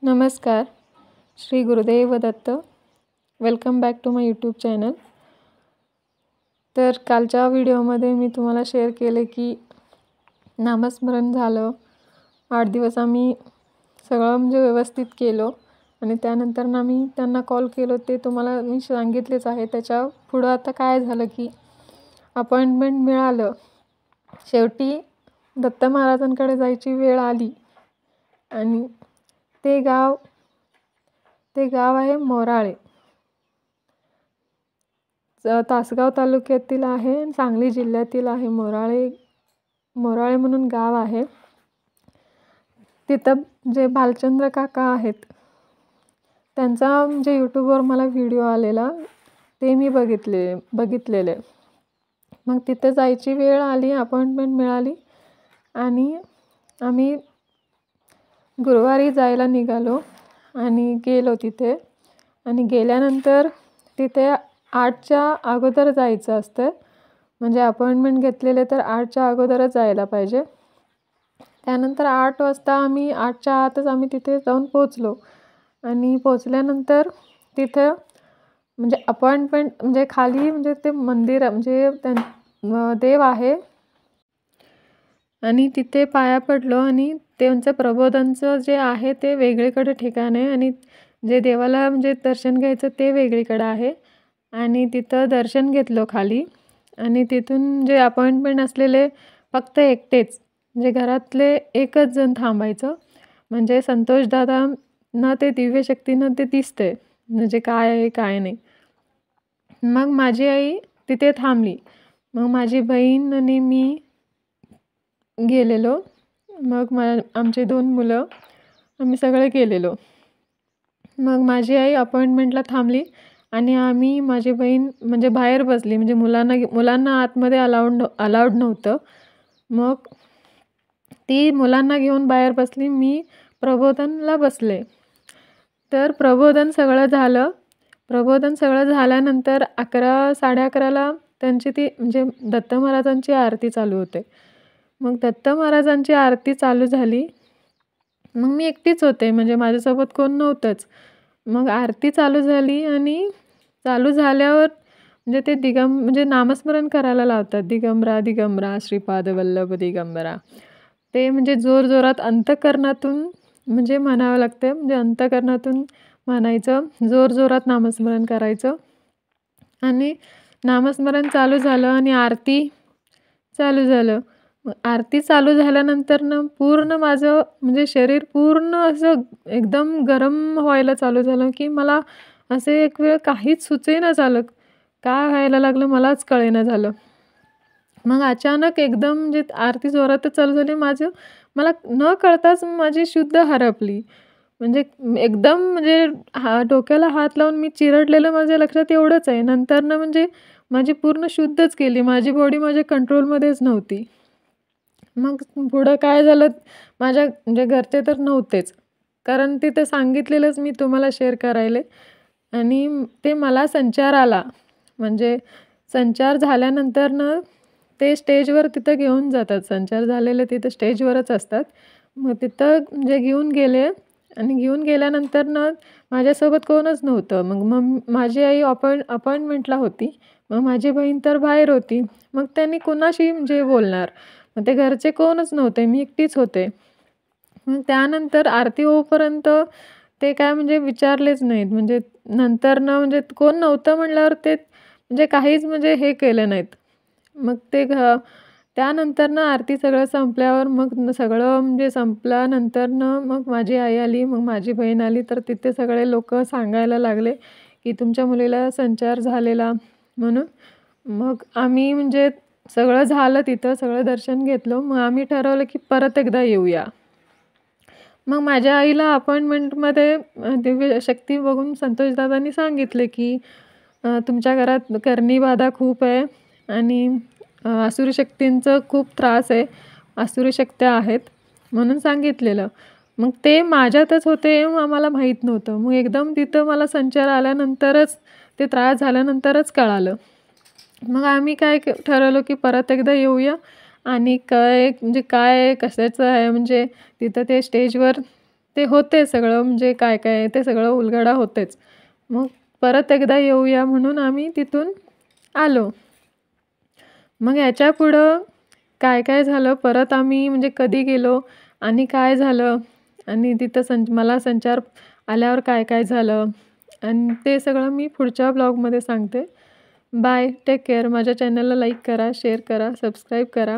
नमस्कार. Shri Gurudev Datta. Welcome back to my YouTube channel. तर कालच्या व्हिडिओमध्ये मी तुम्हाला शेअर केले की नामस्मरण झालं. 8 दिवस आम्ही सगळं व्यवस्थित केलं आणि त्यानंतर मी त्यांना कॉल केलो, ते तुम्हाला मी सांगितलेच आहे. त्याच्या पुढं आता काय झालं की अपॉइंटमेंट मिळालं. शेवटी दत्त महाराजांकडे जायची वेळ आली आणि ते गाव आहे मोराळे. तासगाव तालुक्यातील आहे, सांगली जिल्ह्यातील आहे. मोराळे म्हणून गाव आहे. तिथं जे भालचंद्र काका आहेत, त्यांचा यूट्यूबवर मला व्हिडिओ आलेला, ते मी बघितलेले. मग तिथे जायची वेळ आली, अपॉइंटमेंट मिळाली आणि आम्ही गुरुवारी जायला निघालो आणि गेलो तिथे. आणि गेल्यानंतर तिथे 8च्या अगोदर जायचं असतं. म्हणजे अपॉइंटमेंट घेतलेले तर 8च्या अगोदरच जायला पाहिजे. त्यानंतर 8 वाजता आम्ही 8च्या आतच आम्ही तिथे जाऊन पोचलो. आणि पोचल्यानंतर तिथे अपॉइंटमेंट खाली ते मंदिर देव आहे आणि तिथे पाया पडलो. आणि त्यांचं प्रबोधनचं जे आहे ते वेगळीकडे ठिकाण आहे आणि जे देवाला दर्शन घ्यायचं ते वेगळीकडे आहे. आणि तिथं दर्शन घेतलं खाली. आणि तिथून जे अपॉइंटमेंट असलेले फक्त एकटेच, घरातले एकच जण थांबायचं. संतोष दादांना ते दिव्यशक्तीनं ते दिसतंय, काय आहे काय नाही. मग माझी आई तिथे थांबली. मग माझी बहीण आणि मी गेलेलो. मग आमचे 2 मुलं, आम्ही सगळे गेलेलो. मग माझी आई अपॉइंटमेंटला थांबली आणि माझी बहीण बाहेर बसली. मुलांना आतमध्ये अलाउड नव्हतं. मग ती मुलांना घेऊन बाहेर बसली. मी प्रबोधनला बसले. तर प्रबोधन सगळं झाल्यानंतर 11, 11:30ला त्यांची ती दत्त महाराजांची आरती चालू होते. मग दत्त महाराजांची आरती चालू झाली. मग मी एकटीच होते, माझ्यासोबत कोण नव्हतंच. मग आरती चालू झाली आणि चालू झाल्यावर ते नामस्मरण करायला लावतात. दिगंबरा दिगंबरा श्रीपाद वल्लभ दिगंबरा. ते जोरजोरात अंतःकरणातून म्हणावं लागतं. अंतःकरणातून म्हणायचं, जोरजोरात नामस्मरण करायचं. आणि नामस्मरण चालू झालं आणि आरती चालू झालं. आरती चालू झाल्यानंतर पूर्ण माझं शरीर पूर्ण असं एकदम गरम व्हायला चालू झालं की मला असे एक वेळ काहीच सुचेना झालं. काय व्हायला लागलं मलाच कळेना झालं. मग अचानक एकदम आरती जोरातच चालू झाली. मला न कळताच माझी शुद्ध हरपली. एकदम डोक्याला हात लावून मी चिरडलेलं माझ्या लक्षात एवढंच आहे. नंतर माझी पूर्ण शुद्धच केली. माझी बॉडी माझ्या कंट्रोलमध्येच नव्हती. मग पुढं काय झालं, माझ्या घरचे तर नव्हतेच, कारण तिथे सांगितलेलंच मी तुम्हाला शेअर करायले. आणि ते मला संचार आला. संचार झाल्यानंतर ते स्टेजवर तिथं घेऊन जातात. संचार झालेले तिथं स्टेजवरच असतात. मग तिथं घेऊन गेले आणि घेऊन गेल्यानंतर माझ्यासोबत कोणच नव्हतं. मग माझी आई अपॉइंटमेंटला होती. मग माझी बहीण तर बाहेर होती. मग त्यांनी कुणाशी बोलणार. मग ते घरचे कोणच नव्हते, मी एकटीच होते. मग त्यानंतर आरती होईपर्यंत ते काय विचारलेच नाहीत. नंतर कोण नव्हतं म्हणल्यावर ते काहीच हे केलं नाहीत. मग त्यानंतर आरती सगळं संपल्यावर मग सगळं संपल्यानंतर मग माझी आई आली, मग माझी बहीण आली. तर तिथे सगळे लोक सांगायला लागले की तुमच्या मुलीला संचार झालेला म्हणून. मग आम्ही सगळं झालं, तिथं सगळं दर्शन घेतलं. मग आम्ही ठरवलं की परत एकदा येऊया. मग माझ्या आईला अपॉइंटमेंटमध्ये दिव्य शक्ती बघून संतोषदादांनी सांगितले की तुमच्या घरात करणी बाधा खूप आहे आणि आसुरी शक्तींचं खूप त्रास आहे, आसुरी शक्त्या आहेत म्हणून सांगितलेलं. मग ते माझ्यातच होते, आम्हाला माहीत नव्हतं. मग एकदम तिथं मला संचार आल्यानंतरच, ते त्रास झाल्यानंतरच कळालं. मग आम्ही काय ठरवलं की परत एकदा येऊया आणि काय कशाचं आहे तिथं ते स्टेजवर ते होते सगळं, म्हणजे काय काय ते सगळं उलगडा होतेच. मग परत एकदा येऊया म्हणून आम्ही तिथून आलो. मग याच्यापुढं काय काय झालं, परत आम्ही म्हणजे कधी गेलो आणि काय झालं आणि तिथं मला संचार आल्यावर काय काय झालं आणि ते सगळं मी पुढच्या ब्लॉगमध्ये सांगते. Bye, take care. माझ्या चॅनलला लाईक करा, शेअर करा, सबस्क्राईब करा.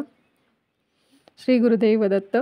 श्री गुरुदेव दत्त.